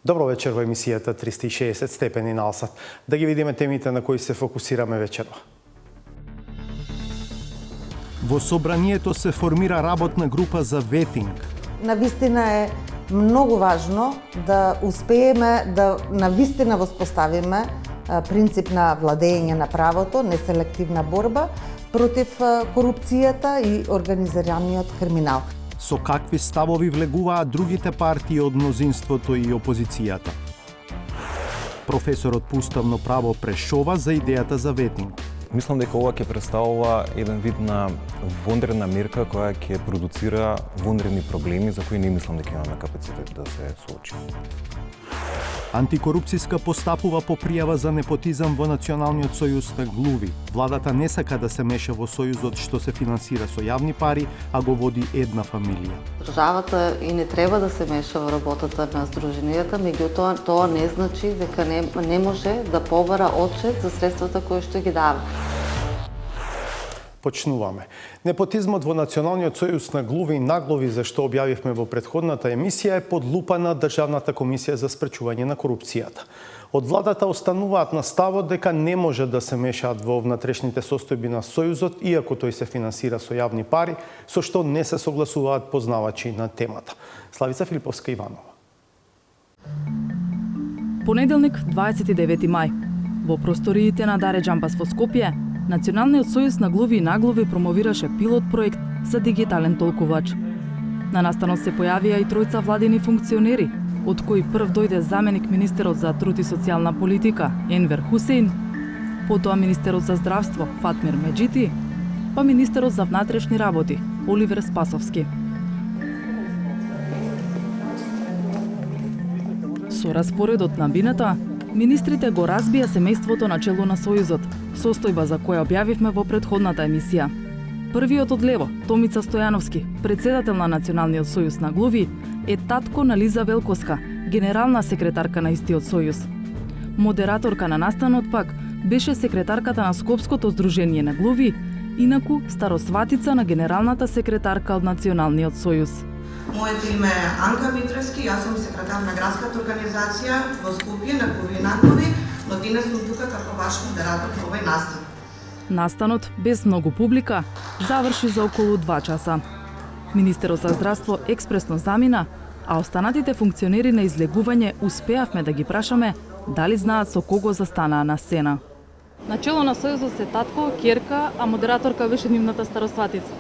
Добро вечер во емисијата 360 степени налсат. Да ги видиме темите на кои се фокусираме вечерва. Во собранието се формира работна група за ветинг. Навистина е многу важно да успееме да навистина воспоставиме принцип на владење на правото, неселективна борба против корупцијата и организираниот криминал. Со какви ставови влегуваат другите партии од мнозинството и опозицијата? Професорот по уставно право прешова за идејата за ветинг. Мислам дека ова ќе представува еден вид на вонредна мерка која ќе продуцира вонредни проблеми за кои не мислам дека имаме капацитет да се соочиме. Антикорупцијска постапува по пријава за непотизам во Националниот сојуз на глуви. Владата не сака да се меша во сојузот што се финансира со јавни пари, а го води една фамилија. Државата и не треба да се меша во работата на здруженијата, меѓутоа тоа не значи дека не може да побара отчет за средствата кои што ги дава. Почнуваме. Непотизмот во Националниот сојуз на глуви и наглови, за што објавивме во претходната емисија, е под лупа на Државната комисија за спречување на корупцијата. Од владата остануваат на ставот дека не може да се мешаат во внатрешните состојби на сојузот, иако тој се финансира со јавни пари, со што не се согласуваат познавачи на темата. Славица Филиповска-Иванова. Понеделник, 29 мај. Во просториите на Даре Џампас во Скопје, Националниот сојуз на глуви и наглови промовираше пилот проект за дигитален толкувач. На настанот се појавија и тројца владини функционери, од кои прв дојде заменик министерот за труд и социјална политика Енвер Хусеин, потоа министерот за здравство Фатмир Меджити, па министерот за внатрешни работи Оливер Спасовски. Со распоредот на бината, министрите го разбија семејството на чело на Сојузот, состојба за која објавивме во претходната емисија. Првиот од лево, Томица Стојановски, председател на Националниот сојуз на глуви, е татко на Лиза Велкоска, генерална секретарка на истиот сојуз. Модераторка на настанот пак беше секретарката на Скопското здружение на глуви, инаку старосватица на генералната секретарка од Националниот сојуз. Моето име е Анка Митревски, јас сум секретар на градската организација во Скопје на глуви и наглови, но денес сум тука како ваш модератор на овој настан. Настанот, без многу публика, заврши за околу 2 часа. Министерот за здравство експресно замина, а останатите функционери на излегување успеавме да ги прашаме дали знаат со кого застанаа на сцена. Начело на сојузот се татко, ќерка, а модераторка беше нивната старосватица.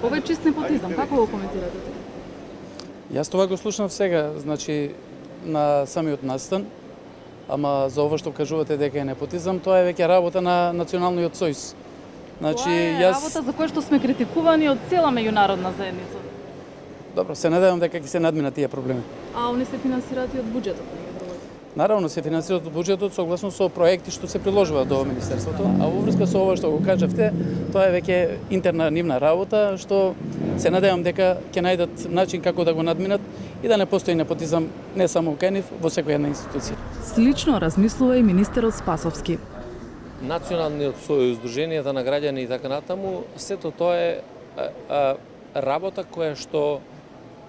Ова е чист непотизам, како го коментирате? Јас тоа го слушнав сега, значи, на самиот настан, ама за ова што кажувате дека е непотизам, тоа е веќе работа на Националниот сојуз. Значи, тоа е работа за која што сме критикувани од цела меѓународна заедница. Добро, се надевам дека ќе се надминат тие проблеми. А они се финансираат и од буџетот. Наравно се финансираат од буџетот согласно со проекти што се приложуваат до Министерството, а во врска со ова што го кажавте, тоа е веќе интерна нивна работа, што се надевам дека ќе најдат начин како да го надминат и да не постои непотизам не само кај нив, во секоја една институција. Слично размислува и министерот Спасовски. Националниот сојуз, Сдруженијата на граѓани и така натаму, сето тоа е работа која што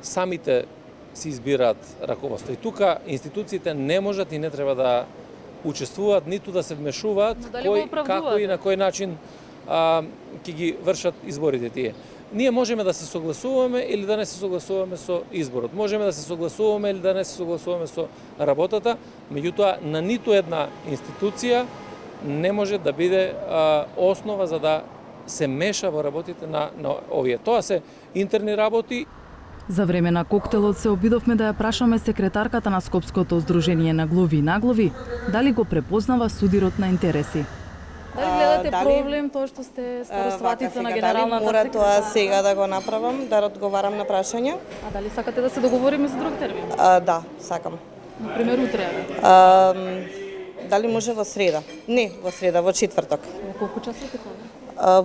самите се избираат раководство. И тука институциите не можат и не треба да учествуваат, ниту да се вмешуваат кој, како и на кој начин ќе ги вршат изборите тие. Ние можеме да се согласуваме или да не се согласуваме со изборот. Можеме да се согласуваме или да не се согласуваме со работата, меѓутоа на ниту една институција не може да биде основа за да се меша во работите на овие. Тоа се интерни работи. За време на коктелот се обидовме да ја прашаме секретарката на Скопското здружение на глуви и наглови дали го препознава судирот на интереси. Дали гледате проблем тоа што сте старосватица на генералната секретарка? секретарка? Мора тоа сега да го направам, да одговарам на прашања. А дали сакате да се договориме за друг термин? Да, сакам. Например, утре. Дали може во среда? Не, во среда, во четврток. Во колку часот така?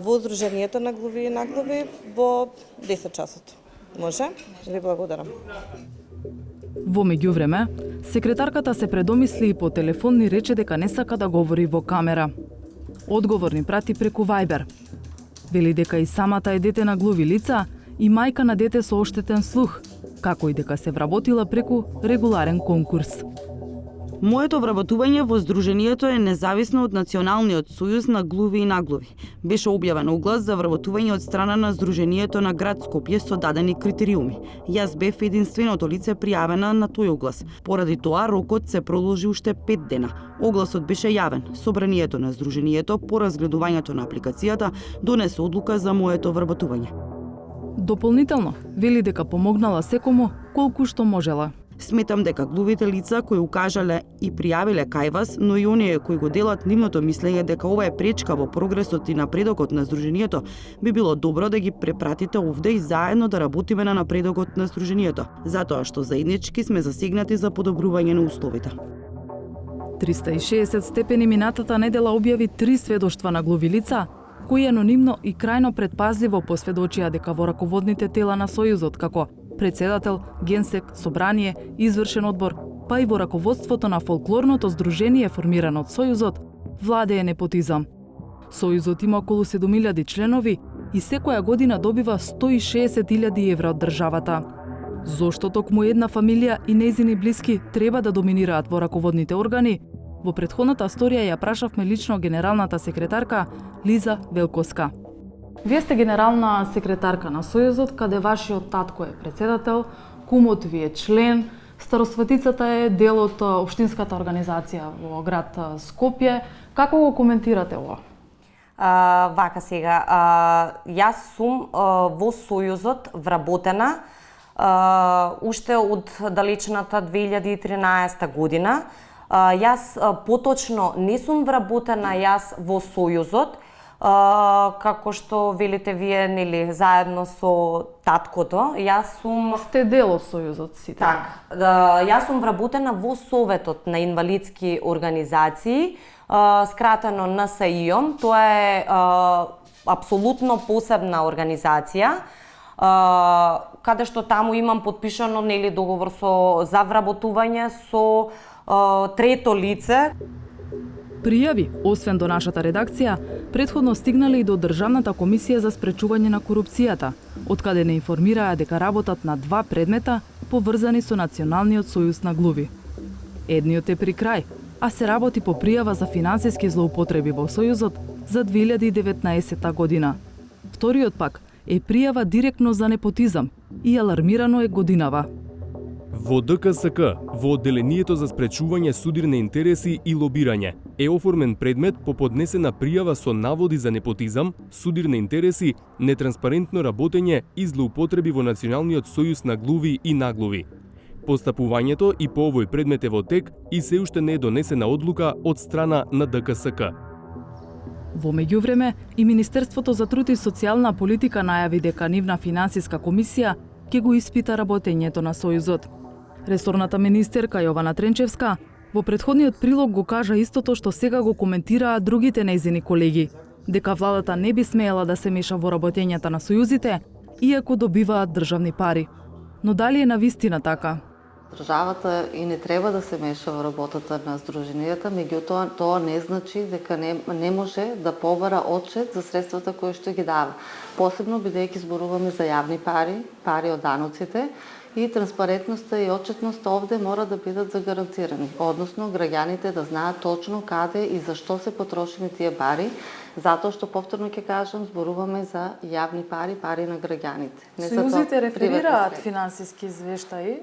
Во Здруженијето на глуви и наглови во 10 часот. Може? Ви благодарам. Во меѓувреме, секретарката се предомисли и по телефон ни рече дека не сака да говори во камера. Одговор ни прати преку Viber. Вели дека и самата е дете на глуви лица и мајка на дете со оштетен слух, како и дека се вработила преку регуларен конкурс. Моето вработување во Сдруженијето е независно од Националниот сојуз на глуви и наглуви. Беше објавен оглас за вработување од страна на Сдруженијето на град Скопје со дадени критериуми. Јас бев единственото лице пријавена на тој оглас. Поради тоа рокот се продолжи уште 5 дена. Огласот беше јавен. Собранието на Сдруженијето по разгледувањето на апликацијата донесе одлука за моето вработување. Дополнително, вели дека помогнала секому колку што можела. Сметам дека глувите лица кои укажале и пријавиле кај вас, но и оние кои го делат нивното мислење дека ова е пречка во прогресот и напредокот на Сдруженијето, би било добро да ги препратите овде и заедно да работиме на напредокот на Сдруженијето, затоа што заеднички сме засегнати за подобрување на условите. 360 степени минатата недела објави 3 сведоштва на глуви лица, кои анонимно и крајно предпазливо посведочија дека во раководните тела на Сојузот, како председател, генсек, собрание, извршен одбор, па и во раководството на фолклорното здружение формирано од Сојузот, владее непотизам. Сојузот има околу 7.000 членови и секоја година добива 160.000 евра од државата. Зошто токму една фамилија и нејзини блиски треба да доминираат во раководните органи? Во претходната сторија ја прашавме лично генералната секретарка Лиза Велковска. Вие сте генерална секретарка на Сојузот, каде вашиот татко е председател, кумот ви е член, старосветицата е дел од општинската организација во град Скопје. Како го коментирате ова? Вака сега, јас сум во Сојузот вработена уште од далечната 2013 година. Јас поточно не сум вработена јас во Сојузот, како што велите вие, нели, заедно со таткото. Јас сум... Сте дел од Сојузот сите. Така. Јас сум вработена во Советот на инвалидски организации, скратено НСИ-ом. Тоа е апсолутно посебна организација, каде што таму имам подпишано, нели, договор за вработување со трето лице. Пријави, освен до нашата редакција, претходно стигнале и до Државната комисија за спречување на корупцијата, откаде не информираа дека работат на 2 предмета поврзани со Националниот сојуз на глуви. Едниот е при крај, а се работи по пријава за финансиски злоупотреби во Сојузот за 2019 година. Вториот пак е пријава директно за непотизам и алармирано е годинава. Во ДКСК, во Одделението за спречување судирни интереси и лобирање, е оформен предмет по поднесена пријава со наводи за непотизам, судирни интереси, нетранспарентно работење и злоупотреби во Националниот сојуз на глуви и наглуви. Постапувањето и по овој предмет е во тек и се уште не е донесена одлука од страна на ДКСК. Во меѓувреме, и Министерството за труд и социјална политика најави дека нивна финансиска комисија ќе го испита работењето на Сојузот. Ресорната министерка Јована Тренчевска во претходниот прилог го кажа истото што сега го коментираат другите нејзини колеги, дека владата не би смеела да се меша во работењата на сојузите, иако добиваат државни пари. Но дали е навистина така? Државата и не треба да се меша во работата на здруженијата, меѓутоа тоа не значи дека не може да побара отчет за средствата кои што ги дава. Посебно бидејќи зборуваме за јавни пари од даноците, и транспарентноста и отчетноста овде мора да бидат загарантирани. Односно, граѓаните да знаат точно каде и зашто се потрошени тие пари, затоа што, повторно ќе кажам, зборуваме за јавни пари на граѓаните. Сојузите реферираат финансиски извештаи?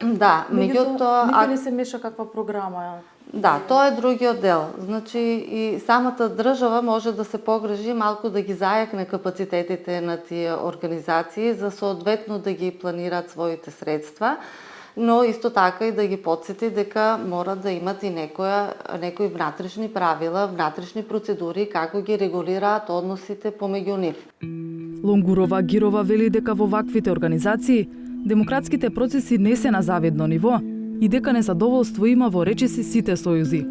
Да, меѓутоа... Никој не се меша каква програма? Да, тоа е другиот дел. Значи, и самата држава може да се погрижи малку да ги зајакне капацитетите на тие организации за соодветно да ги планираат своите средства, но исто така и да ги подсети дека мора да имат и некои внатрешни правила, внатрешни процедури како ги регулираат односите помеѓу нив. Лонгурова Гирова вели дека во ваквите организации демократските процеси не се на завидно ниво и дека незадоволство има во речиси сите сојузи.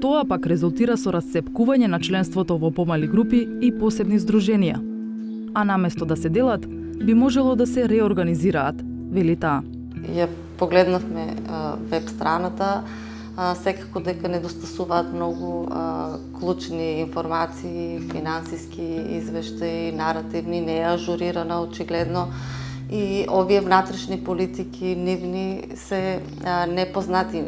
Тоа пак резултира со расцепкување на членството во помали групи и посебни здруженија. А наместо да се делат, би можело да се реорганизираат, вели таа. Ја погледнавме веб страната, секако дека недостасуваат многу клучни информации, финансиски извештаи, наративни, не е ажурирана очигледно и овие внатрешни политики нивни се непознати.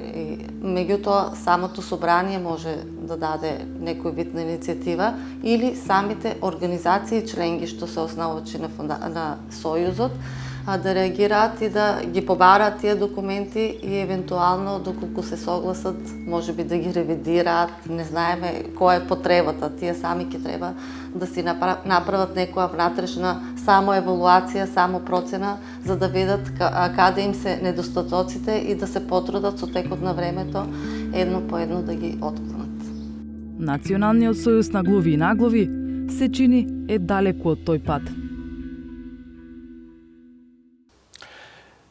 Меѓутоа, самото собрание може да даде некој вид на иницијатива или самите организации членги што се основачи на Сојузот да реагираат и да ги побараат тие документи и евентуално доколку се согласат, можеби да ги ревидираат, не знаеме која е потребата. Тие сами ќе треба да си направат некоја внатрешна самоевалуација, самопроцена, за да видат каде им се недостатоците и да се потрудат со текот на времето едно по едно да ги отклонат. Националниот сојуз на глуви и наглови се чини е далеку од тој пат.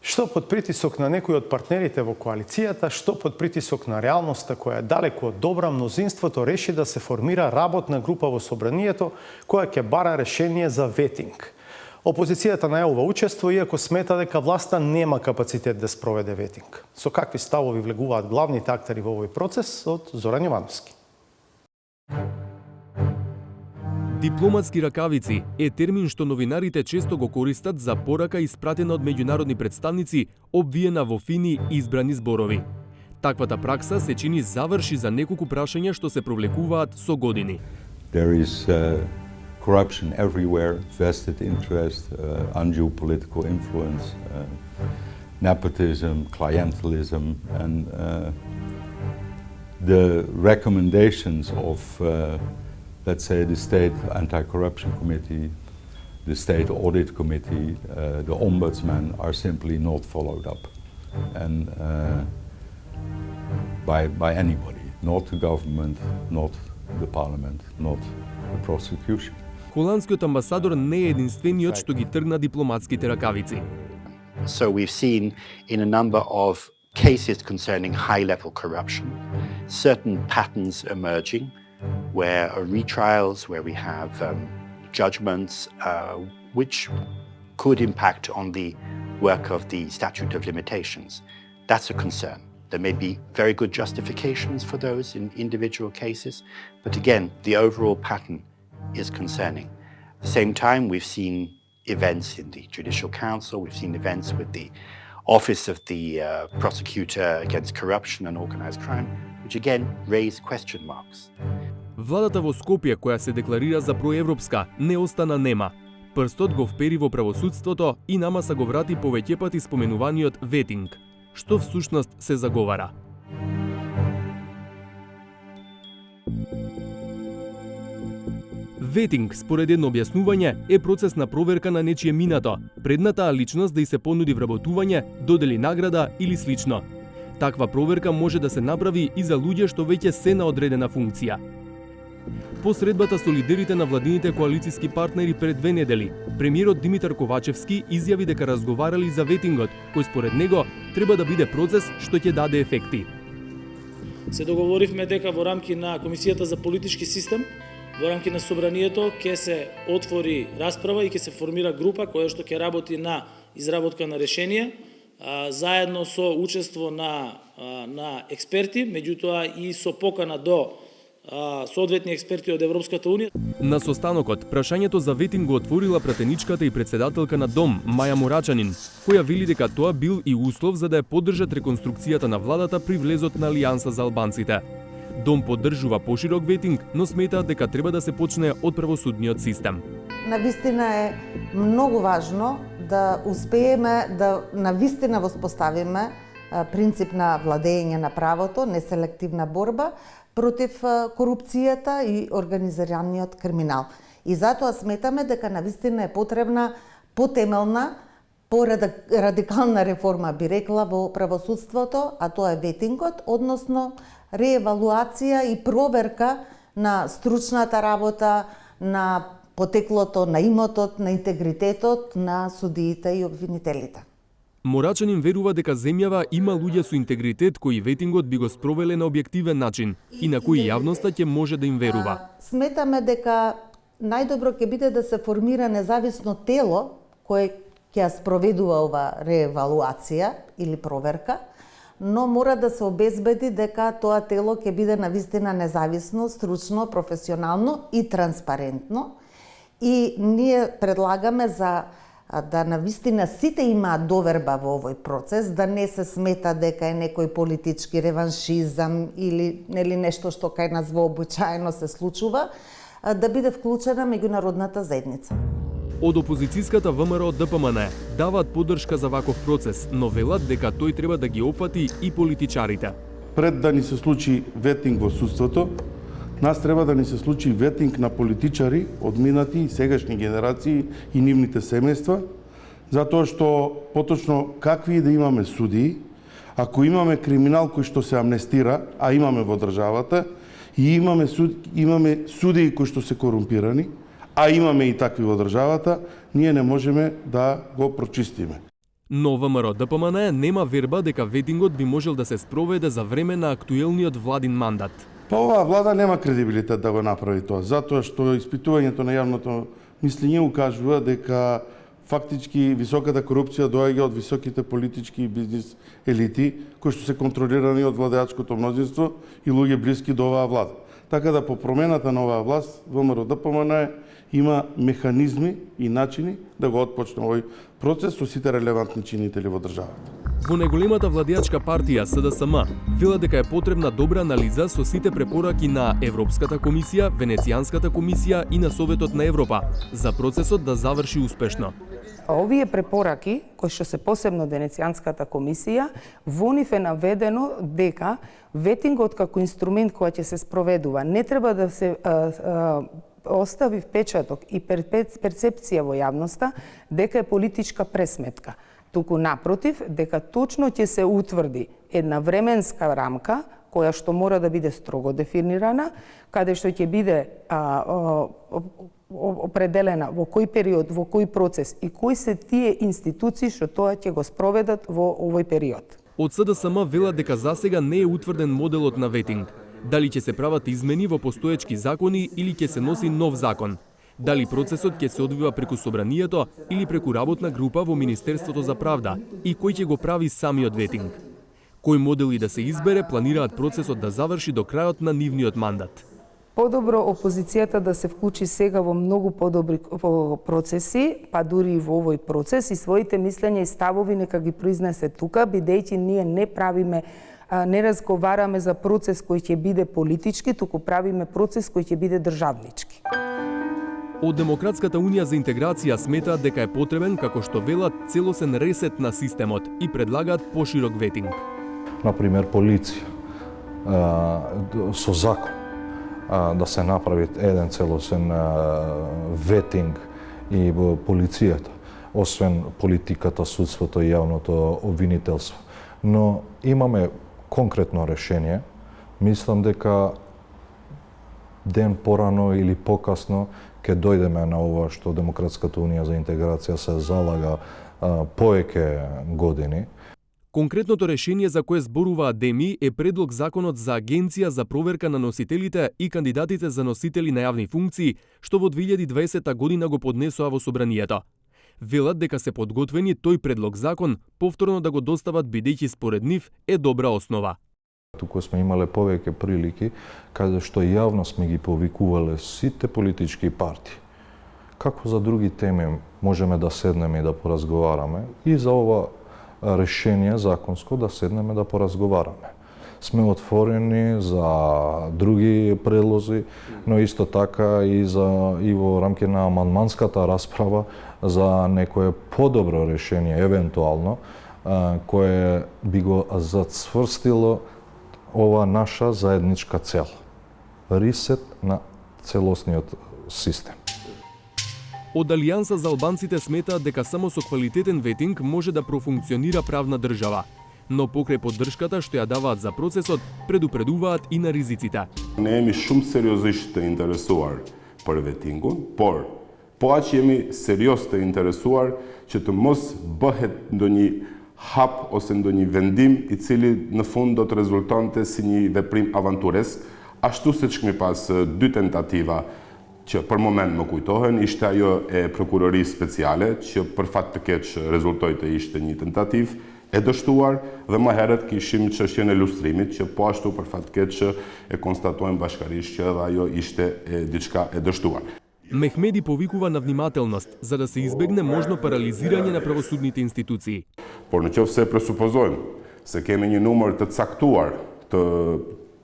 Што под притисок на некои од партнерите во коалицијата, што под притисок на реалноста која е далеку од добра, мнозинството реши да се формира работна група во собранието која ќе бара решение за ветинг. Опозицијата најавува учество, иако смета дека власта нема капацитет да спроведе ветинг. Со какви ставови влегуваат главните актери во овој процес, од Зоран Јовановски. Дипломатски ракавици е термин што новинарите често го користат за порака испратена од меѓународни представници, обвиена во фини избрани зборови. Таквата пракса се чини заврши за неколку прашања што се провлекуваат со години. There is corruption everywhere, vested interest, undue political influence, nepotism, clientelism, and the recommendations of let's say the State Anti-Corruption Committee, the State Audit Committee, the Ombudsman are simply not followed up, and by anybody, not the government, not the parliament, not the prosecution. Холандскиот амбасадор не е единствениот што ги тргна дипломатските ракавици. So we've seen in a number of cases concerning high-level corruption, certain patterns emerging, where retrials, where we have judgments which could impact on the work of the statute of limitations. That's a concern. There may be very good justifications for those in individual cases, but again, the overall pattern is concerning. At the same time, we've seen events in the Judicial Council, we've seen events with the Office of the Prosecutor Against Corruption and Organised Crime, which again raise question marks. Владата во Скопје, која се декларира за проевропска, не остана нема. Прстот го впери во правосудството и намаса го врати повеќе пати споменуваниот ветинг. Што всушност се заговара? Ветинг, според едно објаснување, е процес на проверка на нечие минато, пред таа личност да й се понуди вработување, додели награда или слично. Таква проверка може да се направи и за луѓе што веќе се на одредена функција. По средбата со лидерите на владините коалициски партнери пред 2 недели, премиерот Димитар Ковачевски изјави дека разговарали за ветингот, кој според него треба да биде процес што ќе даде ефекти. Се договоривме дека во рамки на Комисијата за политички систем, во рамки на собранието ќе се отвори расправа и ќе се формира група која што ќе работи на изработка на решение, заедно со учество на експерти, меѓутоа и со покана до соодветни експерти од Европската унија. На состанокот, прашањето за ветинг го отворила пратеничката и председателка на Дом, Маја Морачанин, која вели дека тоа бил и услов за да ја поддржат реконструкцијата на владата при влезот на Алијанса за албанците. Дом поддржува поширок ветинг, но сметаат дека треба да се почне од правосудниот систем. Навистина е многу важно да успееме да навистина воспоставиме принцип на владење на правото, неселективна борба против корупцијата и организираниот криминал. И затоа сметаме дека навистина е потребна потемелна, порадикална реформа, би рекла, во правосудството, а тоа е ветингот, односно реевалуација и проверка на стручната работа, на потеклото на имотот, на интегритетот на судиите и обвинителите. Морачанин верува дека земјава има луѓе со интегритет кои ветингот би го спровеле на објективен начин и на кои јавноста ќе може да им верува. Сметаме дека најдобро ќе биде да се формира независно тело кое ќе ја спроведува ова реевалуација или проверка, но мора да се обезбеди дека тоа тело ќе биде навистина независно, стручно, професионално и транспарентно. И ние предлагаме за да навистина сите имаат доверба во овој процес, да не се смета дека е некој политички реваншизам или нели нешто што кај нас вообичаено се случува, да биде вклучена меѓународната заедница. Од опозицијската ВМРО ДПМН даваат поддршка за ваков процес, но велат дека тој треба да ги опфати и политичарите. Пред да ни се случи ветинг во судството, нас треба да ни се случи ветинг на политичари од минати и сегашни генерации и нивните семејства, затоа што поточно какви да имаме судии, ако имаме криминал кој што се амнестира, а имаме во државата, и имаме судии кои што се корумпирани, а имаме и такви во државата, ние не можеме да го прочистиме. Но ВМРО ДПМН нема верба дека ветингот би можел да се спроведе за време на актуелниот владин мандат. Па оваа влада нема кредибилитет да го направи тоа, затоа што испитувањето на јавното мислење укажува дека фактички високата корупција доаѓа од високите политички и бизнис елити, кои што се контролирани од владеачкото мнозинство и луѓе блиски до оваа влада. Така да по промената на оваа власт, ВМРО ДПМН има механизми и начини да го отпочне овој процес со сите релевантни чинители во државата. Во најголемата владеачка партија СДСМ вела дека е потребна добра анализа со сите препораки на Европската комисија, Венецијанската комисија и на Советот на Европа за процесот да заврши успешно. Овие препораки, кои што се посебно Венецијанската комисија, во нив е наведено дека ветингот како инструмент кој ќе се спроведува не треба да се остави впечаток и перцепција во јавноста дека е политичка пресметка. Туку напротив, дека точно ќе се утврди една временска рамка која што мора да биде строго дефинирана, каде што ќе биде определена во кој период, во кој процес и кои се тие институции што тоа ќе го спроведат во овој период. Од СДСМ велат дека засега не е утврден моделот на ветинг. Дали ќе се прават измени во постоечки закони или ќе се носи нов закон. Дали процесот ќе се одвива преку Собранието или преку работна група во Министерството за правда и кој ќе го прави самиот ветинг. Кој модели да се избере, планираат процесот да заврши до крајот на нивниот мандат. Подобро опозицијата да се вклучи сега во многу подобри процеси, па дури и во овој процес и своите мислења и ставови нека ги произнесе тука, бидејќи ние не разговараме за процес кој ќе биде политички, туку правиме процес кој ќе биде државнички. Од Демократската унија за интеграција сметаат дека е потребен, како што велат, целосен ресет на системот и предлагаат поширок ветинг. Например, полиција со закон да се направи еден целосен ветинг и во полицијата, освен политиката, судството и јавното обвинителство. Но имаме конкретно решение. Мислам дека ден порано или покасно ќе дојдеме на ова што Демократската унија за интеграција се залага повеќе години. Конкретното решение за кое зборуваат ДЕМИ е предлог законот за Агенција за проверка на носителите и кандидатите за носители на јавни функции, што во 2020 година го поднесоа во Собранието. Велат дека се подготвени тој предлог закон повторно да го достават бидејќи според нив е добра основа. Туку сме имале повеќе прилики каде што јавно сме ги повикувале сите политички партии. Како за други теми можеме да седнеме и да поразговараме и за ова решение законско да седнеме да поразговараме. Сме отворени за други предлози, но исто така и во рамки на амандманската расправа за некое подобро решение, евентуално, кое би го зацврстило ова наша заедничка цел. Ресет на целосниот систем. Од Алијанса за албанците сметаат дека само со квалитетен ветинг може да профункционира правна држава. Но покрај поддршката што ја даваат за процесот, предупредуваат и на ризиците. Ne jemi shumë seriozisht të interesuar për vetingun, por po aq jemi serios të interesuar që të mos bëhet ndonjë hap ose ndonjë vendim i cili në fund do të rezultonte si një veprim avanturesk, ashtu siç kemi pas dy tentativa që për moment më kujtohen, ishte ajo e prokurorisë speciale, që për fat të keq rezultoi të ishte një tentativë e dështuar dhe më herët kishim çështjen e lustrimit, që po ashtu për fat të keq e konstatojmë bashkërisht që edhe ajo ishte diçka e dështuar. Мехмеди повикува на внимателност, за да се избегне можно парализирање на правосудните институции. Por në qoftë se presupozojmë se kemi një numër të caktuar të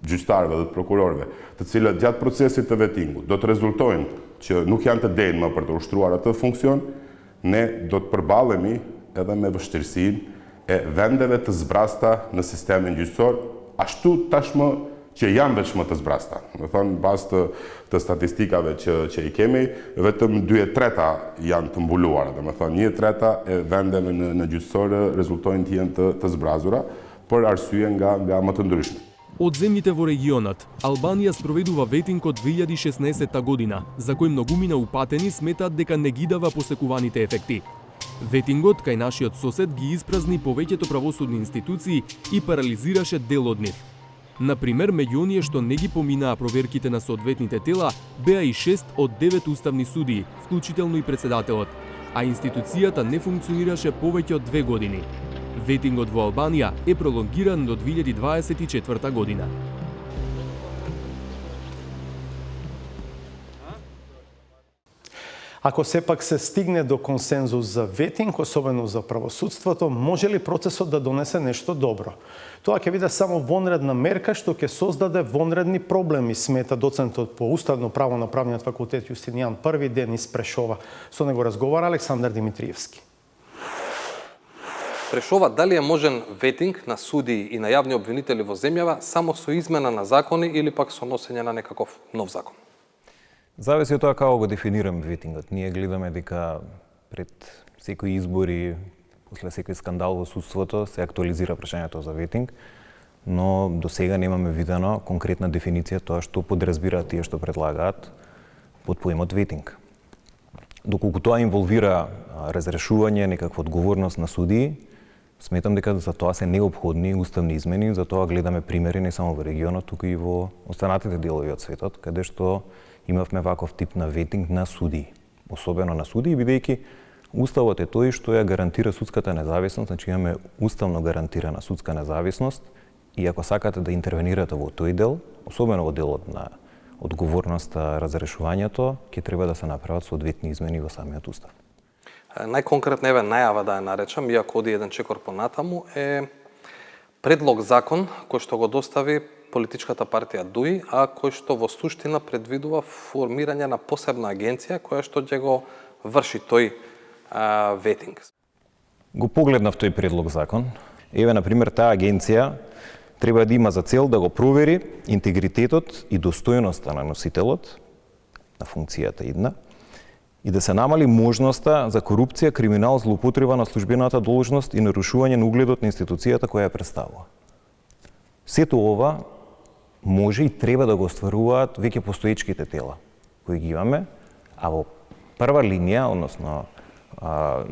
gjyqtarëve dhe të prokurorëve, të cilët gjatë procesit të vettingut do të rezultojnë që nuk janë të denjë më për të ushtruar atë funksion, ne do të përballemi edhe me vështirësinë e vendeve të zbrasta në sistemin gjyqësor, ashtu tashmë që janë veç më të zbrasta. Më thonë, bazë të statistikave që i kemi, vetëm 2/3 janë të mbuluara. Dhe më thonë, 1/3 e vendeve në gjyqësore rezultojnë të jenë të zbrazura, për arsye nga më të ndryshme. Од земјите во регионот, Албанија спроведува ветинг од 2016 година, за кој многумина упатени сметаат дека не ги дава посекуваните ефекти. Ветингот кај нашиот сосед ги испразни повеќето правосудни институции и парализираше дел од нив. Например, меѓу оние што не ги поминаа проверките на соодветните тела, беа и 6 од 9 уставни судии, вклучително и председателот, а институцијата не функционираше повеќе од 2 години. Ветингот во Албанија е пролонгиран до 2024 година. Ако сепак се стигне до консензус за ветинг, особено за правосудството, може ли процесот да донесе нешто добро? Тоа ќе биде само вонредна мерка што ќе создаде вонредни проблеми, смета доцентот по уставно право на Правниот факултет Јустинијан први ден из Прешова. Со него разговара Александар Димитриевски. Прешова дали е можен ветинг на судии и на јавни обвинители во земјава само со измена на закони или пак со носење на некаков нов закон? Зависи од тоа како го дефинираме ветингот. Ние гледаме дека пред секои избори, после секој скандал во судството, се актуализира прашањето за ветинг, но до сега немаме видено конкретна дефиниција тоа што подразбираат тие што предлагаат под поимот ветинг. Доколку тоа инволвира разрешување, некаква одговорност на судии, сметам дека за тоа се неопходни уставни измени, за тоа гледаме примери не само во регионот, туку и во останатите делови од светот, каде што имавме ваков тип на ветинг на судии. Особено на судии, бидејќи Уставот е тој што ја гарантира судската независност, значи имаме уставно гарантирана судска независност и ако сакате да интервенирате во тој дел, особено во делот на одговорноста, разрешувањето, ќе треба да се направат соодветни измени во самиот устав. Најконкретна најава да ја наречам, иако оди еден чекор понатаму, е предлог закон кој што го достави политичката партија ДУИ, а кој што во суштина предвидува формирање на посебна агенција која што ќе го врши тој ветинг. Го погледнав тој предлог закон. Еве, например, таа агенција треба да има за цел да го провери интегритетот и достојноста на носителот на функцијата идна и да се намали можноста за корупција, криминал, злоупотреба на службената должност и нарушување на угледот на институцијата која ја представува. Сето ова може и треба да го остваруваат веќе постоечките тела кои ги имаме, а во прва линија, односно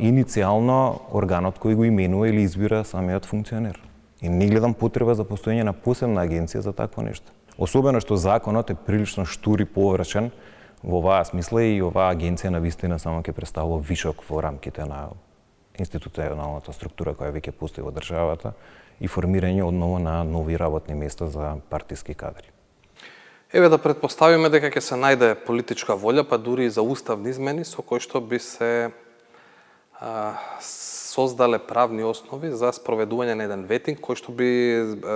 иницијално органот кој го именува или избира самиот функционер. И не гледам потреба за постоење на посебна агенција за такво нешто. Особено што законот е прилично штур и површен во оваа смисла и оваа агенција на вистина само ќе представува вишок во рамките на институционалната структура која веќе постои во државата и формирање одново на нови работни места за партиски кадри. Еве да претпоставиме дека ќе се најде политичка волја, па дури и за уставни измени со кои што би се создале правни основи за спроведување на еден ветинг кој што би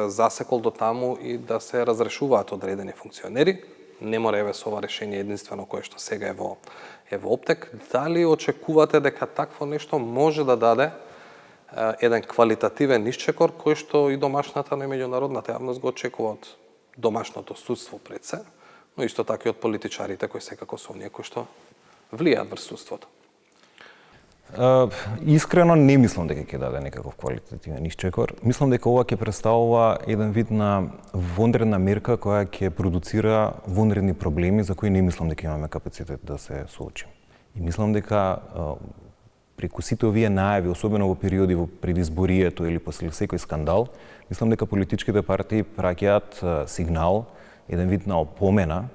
засекол до таму и да се разрешуваат одредени функционери. Не мора еве со ова решение единствено кое што сега е во оптек. Дали очекувате дека такво нешто може да даде еден квалитативен исчекор кој што и домашната, но и меѓународната јавност го очекува од домашното судство пред се, но исто така и од политичарите кои секако се оние кои што влијаат врз судството? Искрено не мислам дека ќе даде некаков квалитативен исчекор. Мислам дека ова ќе представува еден вид на вонредна мерка која ќе продуцира вонредни проблеми за кои не мислам дека имаме капацитет да се соочиме. И мислам дека преку сите овие најави, особено во периоди во предизборието или после секој скандал, мислам дека политичките партии праќаат сигнал, еден вид на опомена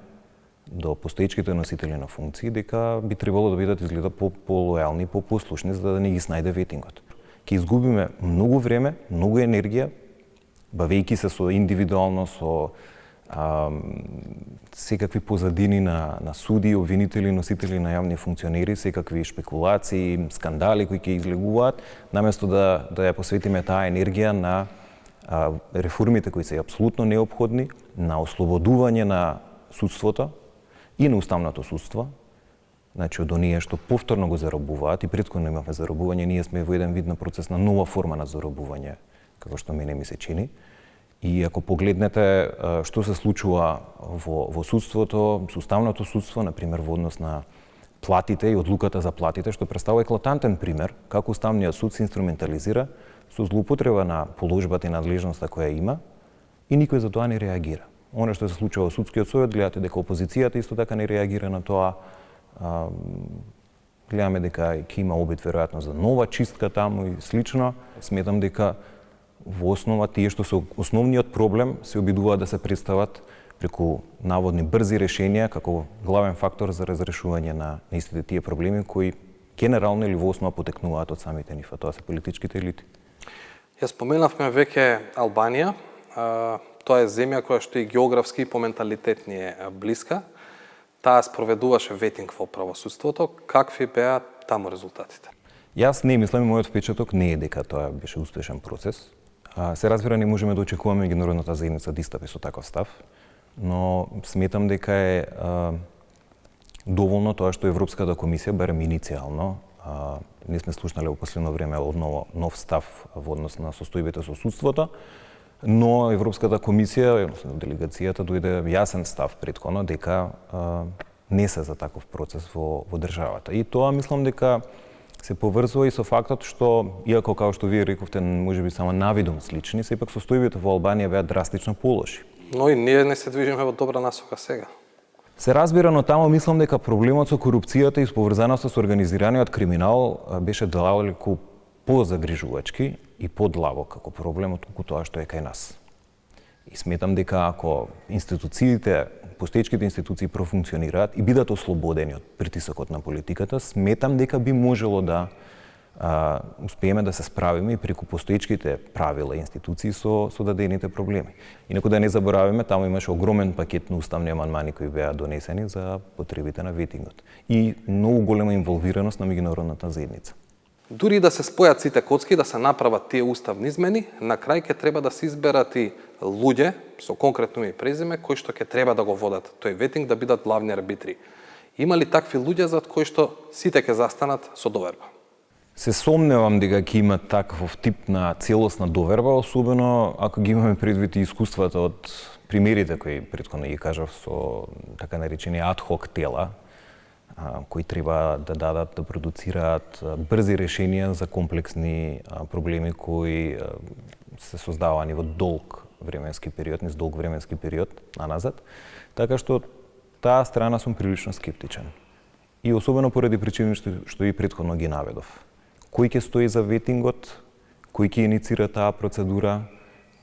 до постоечките носители на функции дека би требало да бидат изгледа по-лојални, по-послушни за да не ги снајде ветингот. Ќе изгубиме многу време, многу енергија, бавејќи се со индивидуално, со секакви позадини на суди, обвинители, носители на јавни функционери, секакви шпекулации, скандали кои ќе излегуваат, наместо да ја посветиме таа енергија на реформите кои се апсолутно неопходни, на ослободување на судството и на уставното судство. Значи, од оние што повторно го заробуваат, и претходно имавме заробување, ние сме во еден вид на процес на нова форма на заробување, како што мене ми се чини. И ако погледнете што се случува во судството, со уставното судство, например во однос на платите и одлуката за платите, што представува еклатантен пример како уставниот суд се инструментализира со злоупотреба на положбата и надлежноста која има и никој за тоа не реагира. Оно што се случува во судскиот совет, гледате дека опозицијата исто така не реагира на тоа. Гледаме дека ќе има обид веројатно за нова чистка таму и слично. Сметам дека во основа тие што се основниот проблем се обидуваат да се представат преку наводни брзи решенија како главен фактор за разрешување на истите тие проблеми кои генерално или во основа потекнуваат од самите нив, а тоа се политичките елити. Ја споменавме веќе Албанија. Тоа е земја која што и географски и по менталитет ни е блиска. Таа спроведуваше ветинг во правосудството. Какви беа таму резултатите? Јас не мислам, мојот впечаток не е дека тоа беше успешен процес. Се разбира, не можеме да очекуваме меѓународната заедница да истапи со таков став, но сметам дека е доволно тоа што Европската комисија, барем иницијално, не сме слушнале во последно време одново нов став во однос на состојбите со судството, но Европската комисија, делегацијата дојде јасен став претходно дека не се за таков процес во државата. И тоа мислам дека се поврзува и со фактот што, иако како што вие рековте, можеби само навидом слични, сепак состојбите во Албанија беа драстично полоши. Но и ние не се движиме во добра насока сега. Се разбира, но таму мислам дека проблемот со корупцијата и поврзаноста со организираниот криминал беше далеку позагрижувачки и подлабок како проблем отколку тоа што е кај нас. И сметам дека ако институциите, постоечките институции профункционираат и бидат ослободени од притисокот на политиката, сметам дека би можело да успееме да се справиме и преку постоечките правила и институции со дадените проблеми. Инаку да не забораваме, таму имаше огромен пакет на уставни амандмани кои беа донесени за потребите на ветингот и многу голема инволвираност на меѓународната заедница. Дури да се спојат сите коцки, да се направат тие уставни измени, на крај ќе треба да се изберат и луѓе со конкретно име и презиме кои што ќе треба да го водат тој ветинг, да бидат главни арбитри. Има ли такви луѓе за кои што сите ќе застанат со доверба? Се сомневам дека ќе има таков тип на целосна доверба, особено ако ги имаме предвид и искуствата од примерите кои претходно ги кажав со така наречени ad-hoc тела, кои треба да дадат, да продуцираат брзи решенија за комплексни проблеми кои се создавани во долг временски период, низ долг временски период наназад. Така што таа страна сум прилично скептичен. И особено поради причини што и претходно ги наведов. Кој ќе стои за ветингот, кој ќе иницира таа процедура,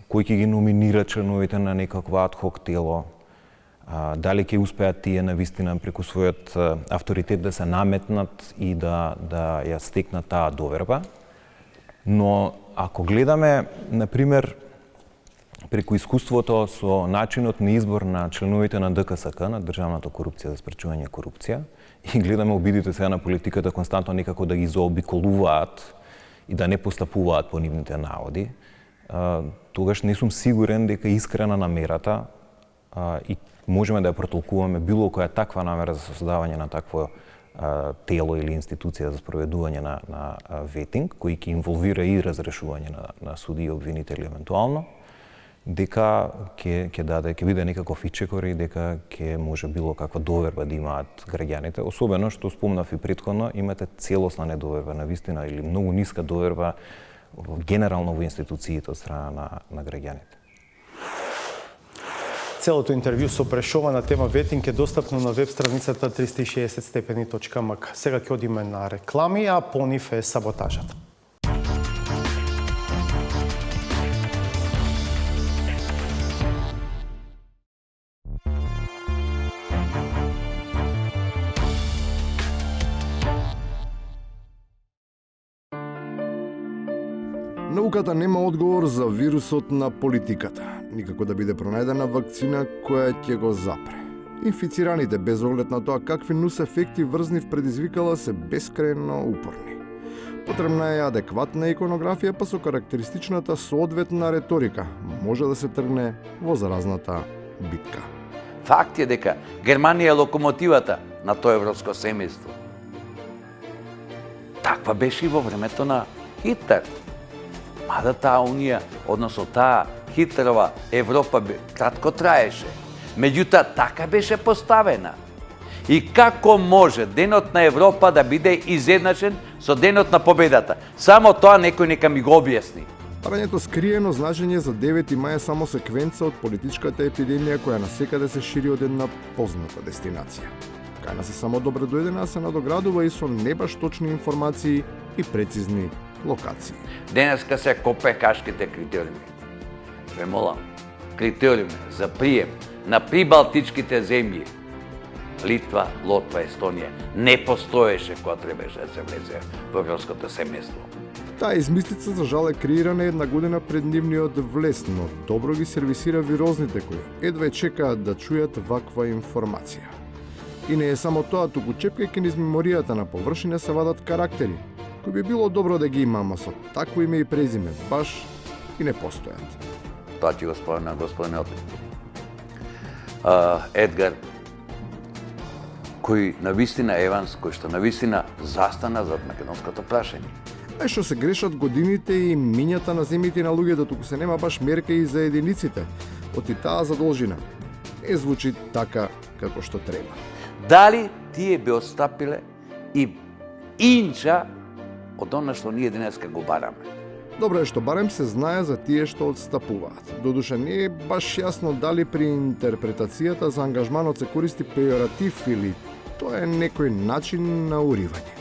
кој ќе ги номинира членовите на некакво ad-hoc тело, дали ќе успеат тие навистина преку својот авторитет да се наметнат и да ја стекнат таа доверба. Но ако гледаме, например, преку искуството со начинот на избор на членовите на ДКСК, на Државната корупција за спречување корупција, и гледаме обидите сега на политиката константно некако да ги заобиколуваат и да не постапуваат по нивните наводи, тогаш не сум сигурен дека искрена намерата и можеме да ја протолкуваме било која таква намера за создавање на такво тело или институција за спроведување на ветинг, кој ќе инволвира и разрешување на суди и обвинители евентуално, дека ќе биде некаков ичекор и дека ќе може било каква доверба да имаат граѓаните, особено што спомнав и претходно, имате целосна недоверба на вистина или многу ниска доверба генерално во институциите од страна на граѓаните. Целото интервју со Прешова на тема ветинг е достапно на веб страницата 360stepeni.mk. Сега ќе одиме на реклами, а по нив е саботажата. Науката нема одговор за вирусот на политиката, никако да биде пронајдена вакцина која ќе го запре. Инфицираните, без оглед на тоа какви нус ефекти врзнив предизвикала, се бескрајно упорни. Потребна е адекватна иконографија, па со карактеристичната соодветна реторика може да се тргне во заразната битка. Факт е дека Германија е локомотивата на тоа европско семејство. Таква беше и во времето на Хитлер. Мада таа унија, односно таа Хитлерова Европа кратко траеше. Меѓутоа, така беше поставена. И како може денот на Европа да биде изедначен со денот на победата? Само тоа некој нека ми го објасни. Барањето скриено значење за 9. мај е само секвенца од политичката епидемија која насекаде се шири од една позната дестинација. Кај нас е само добре дојдена, се надоградува и со не баш точни информации и прецизни локации. Денеска се копенхашките критериуми. Ве молам, критериуми за прием на прибалтичките земји, Литва, Лотва, Естонија, не постоеше кога требаше да се влезе во европското семејство. Таа измислица за жал е креирана една година пред нивниот влез, но добро ги сервисира вирозните кои едва чекаат да чујат ваква информација. И не е само тоа, туку чепкајќи низ меморијата на површина се вадат карактери, кои би било добро да ги имам, а со такво име и презиме баш и не постојат. Тоа ќе го спомена господинот Едгар, кој навистина Еванс, кој што навистина застана зад македонското прашање. А што се грешат годините и мињата на земјите на луѓето, туку се нема баш мерка и за единиците. Оти таа задолжина не звучи така како што треба. Дали тие би отстапиле и инча од она што ние денеска го бараме? Добро е што барем се знае за тие што отстапуваат. Додуша не е баш јасно дали при интерпретацијата за ангажманот се користи пејоратив или тоа е некој начин на уривање.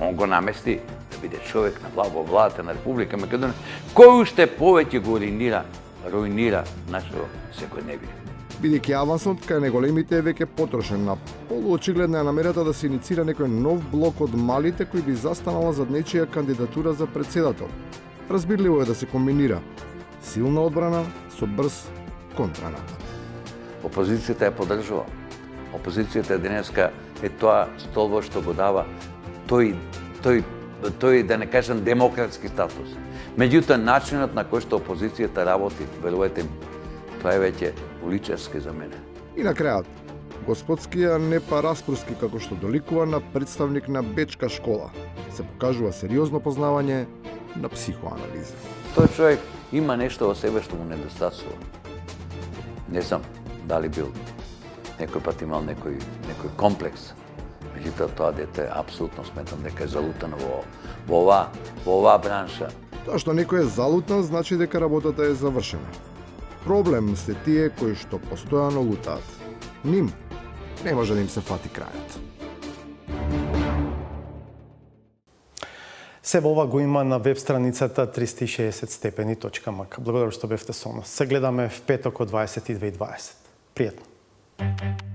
Он го намести да биде човек на во владата на Република Македонија, кој уште повеќе го руинира нашето секојдневие. Бидејќи авансот кај неголемите е веќе потрошен, на полуочигледна е намерата да се иницира некој нов блок од малите кој би застанала зад нечија кандидатура за председател. Разбирливо е да се комбинира силна одбрана со брз контранапад. Опозицијата ја поддржува. Опозицијата денеска е тоа столбо што го дава тој да не кажам демократски статус. Меѓутоа начинот на кој што опозицијата работи, верувате ми, тоа е веќе уличарски за мене. И на крајот, господскија Непа Распруски, како што доликува на представник на бечка школа, се покажува сериозно познавање на психоанализа. Тој човек има нешто во себе што му недостасува. Не знам дали бил некој пат имал некој комплекс. Меѓутоа тоа дете апсолутно сметам дека е залутано во оваа бранша. Тоа што некој е залутан значи дека работата е завршена. Проблем се тие кои што постојано лутаат. Ним не може да им се фати крајот. Се ова го има на веб страницата 360stepeni.mk. Благодарам што бевте со нас. Се гледаме в петок од 22:20. Пријатно.